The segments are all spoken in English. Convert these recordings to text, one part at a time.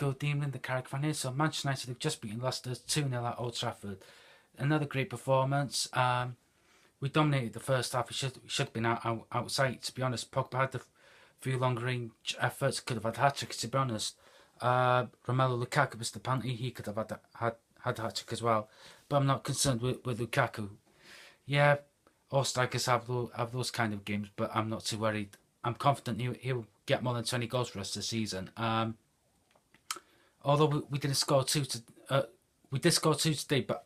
good evening, the Carrick fan here. So Manchester United have just beaten Leicester 2-0 at Old Trafford. Another great performance. We dominated the first half. We should have been outside, to be honest. Pogba had a few long range efforts, could have had hat-tricks, to be honest. Romelu Lukaku missed the penalty, he could have had a hat-trick as well. But I'm not concerned with Lukaku. Yeah, all strikers have those kind of games, but I'm not too worried. I'm confident he'll get more than 20 goals for us this season. Although we didn't score two, we did score two today. But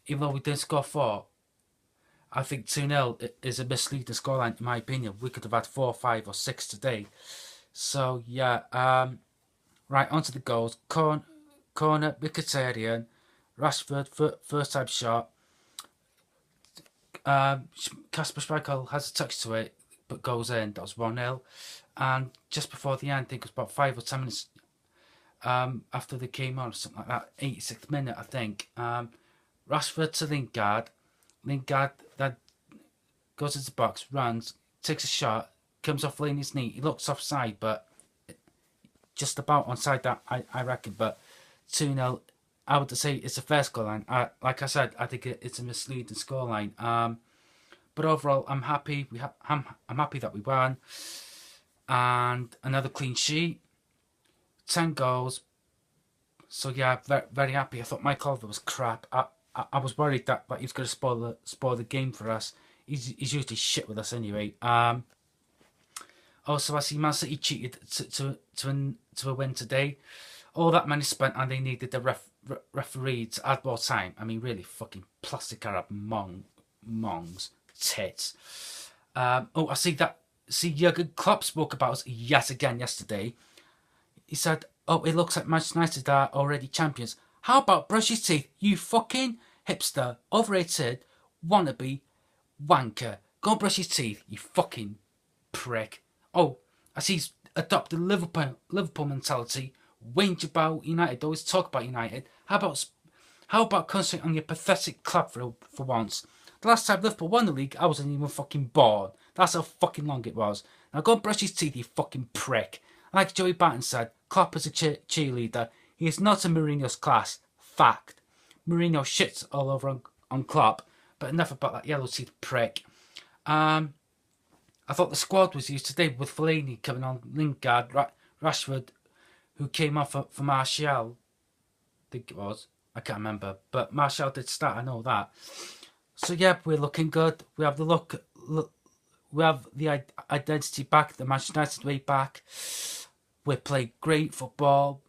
even though we didn't score four, I think 2-0 is a misleading scoreline in my opinion. We could have had 4, 5, or 6 today. So yeah, right onto the goals. Corner, Mkhitaryan, Rashford, first time shot. Kasper Schmeichel has a touch to it, but goes in. That was 1-0. And just before the end, I think it was about 5 or 10 minutes after they came on, or something like that, 86th minute, I think. Rashford to Lingard. Lingard then goes into the box, runs, takes a shot, comes off Fellaini's knee. He looks offside, but just about onside that, I reckon. But 2-0, I would say it's a fair scoreline. Like I said, I think it's a misleading scoreline. But overall, I'm happy. I'm happy that we won. And another clean sheet. 10 goals. So yeah, very, very happy. I thought Mike Oliver was crap. I was worried that he was going to spoil the game for us. He's usually shit with us anyway. Also, I see Man City cheated to a win today. All that money spent and they needed the referee to add more time. I mean, really fucking plastic Arab mongs tits. I see Jurgen Klopp spoke about us yet again yesterday. He said, "Oh, it looks like Manchester United are already champions. How about brush your teeth, you fucking hipster, overrated, wannabe, wanker. Go and brush your teeth, you fucking prick." Oh, I see he's adopted Liverpool mentality. Whinge about United, always talk about United. How about concentrating on your pathetic club for once? The last time Liverpool won the league, I wasn't even fucking born. That's how fucking long it was. Now go and brush his teeth, you fucking prick. Like Joey Barton said, Klopp is a cheerleader. He is not in Mourinho's class. Fact. Mourinho shits all over on Klopp, but enough about that yellow teeth prick. I thought the squad was used today with Fellaini coming on, Lingard, Rashford, who came off for Martial. I think it was. I can't remember. But Martial did start, I know that. So yeah, we're looking good. We have the look. We have the identity back, the Manchester United way back. We're playing great football.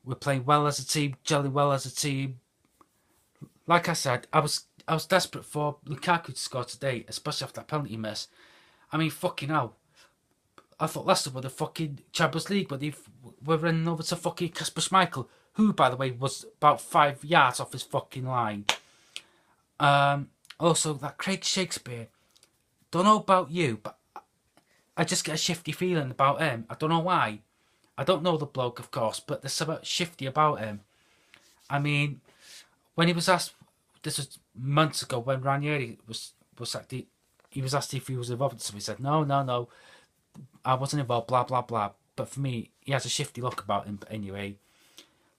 We're playing well as a team, gelling well as a team. Like I said, I was desperate for Lukaku to score today, especially after that penalty miss. I mean, fucking hell. I thought Leicester were the fucking Champions League, but they were running over to fucking Kasper Schmeichel, who, by the way, was about 5 yards off his fucking line. Also, that Craig Shakespeare. Don't know about you, but I just get a shifty feeling about him. I don't know why. I don't know the bloke, of course, but there's something shifty about him. I mean, when he was asked, this was months ago, when Ranieri was sacked, he was asked if he was involved, so he said, no, I wasn't involved, blah, blah, blah. But for me, he has a shifty look about him. But anyway,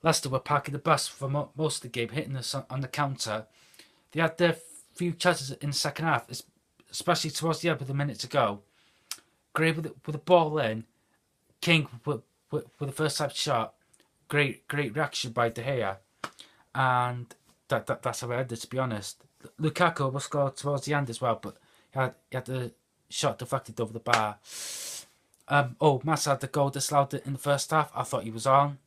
Leicester were parking the bus for most of the game, hitting us on the counter. They had their few chances in the second half, especially towards the end with a minute to go. Gray with the ball in, King with the first time shot. Great reaction by De Gea, and that's how it ended. To be honest, Lukaku was scored towards the end as well, but he had the shot deflected over the bar. Massa had the goal disallowed in the first half. I thought he was on.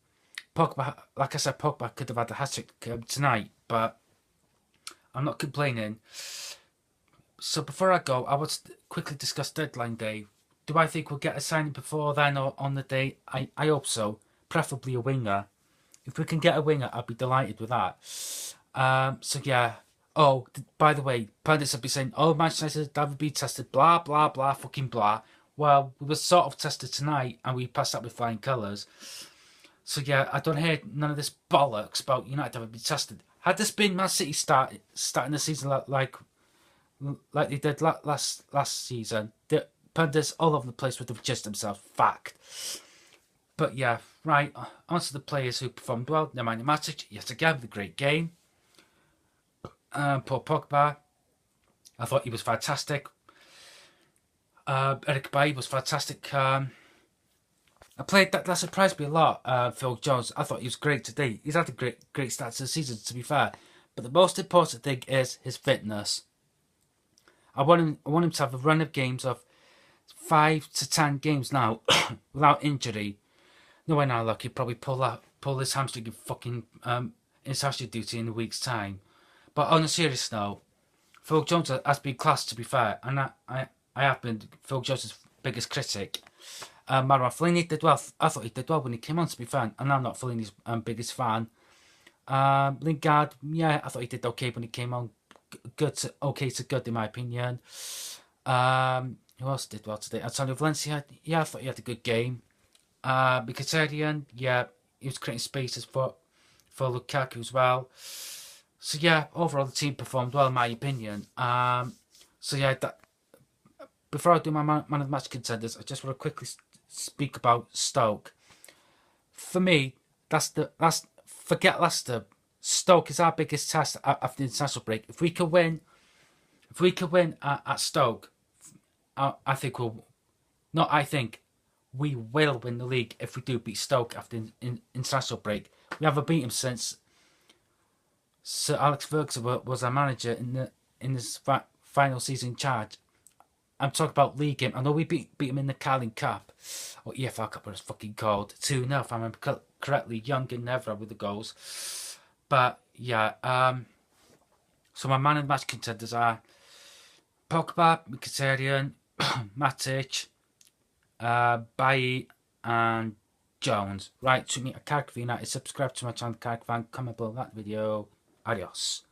Pogba, like I said, Pogba could have had a hat-trick tonight, but I'm not complaining. So before I go, I want to quickly discuss deadline day. Do I think we'll get a signing before then or on the day? I hope so. Preferably a winger. If we can get a winger, I'd be delighted with that. So yeah. Oh, by the way, pundits have been saying, "Oh, Manchester United haven't been tested." Blah blah blah, fucking blah. Well, we were sort of tested tonight, and we passed that with flying colours. So yeah, I don't hear none of this bollocks about United having been tested. Had this been Man City starting the season like they did last season, the pundits all over the place would have just themselves. Fact. But yeah, right, on to the players who performed well. Nemanja Matic, yet again, with a great game. Paul Pogba, I thought he was fantastic. Eric Bailly was fantastic. I played that surprised me a lot. Phil Jones, I thought he was great today. He's had a great start to the season, to be fair. But the most important thing is his fitness. I want him to have a run of games of 5 to 10 games now without injury. No way now, look, he'd probably pull his hamstring in fucking international duty in a week's time. But on a serious note, Phil Jones has been class, to be fair, and I have been Phil Jones' biggest critic. Marouane Fellaini did well. I thought he did well when he came on, to be fair, and I'm not Fellaini's biggest fan. Lingard, yeah, I thought he did okay when he came on. Good to okay to good, in my opinion. Who else did well today? Antonio Valencia, yeah, I thought he had a good game. Mkhitaryan, yeah, he was creating spaces for Lukaku as well. So yeah, overall the team performed well, in my opinion. So yeah, before I do my man of the match contenders, I just want to quickly speak about Stoke. For me, forget Leicester. Stoke is our biggest test after the international break. If we could win at Stoke, I think we will win the league if we do beat Stoke after international break. We haven't beat them since Sir Alex Ferguson was our manager in this final season in charge. I'm talking about league game. I know we beat him in the Carling Cup, or EFL Cup, what it's fucking called, 2-0 if I remember correctly. Young and Nevra with the goals. But yeah, so my man of the match contenders are Pogba, Mkhitaryan, Matic, Bailly, and Jones. Right, to me, a Cardiff United. Subscribe to my channel, Cardiff Fan. Comment below that video. Adios.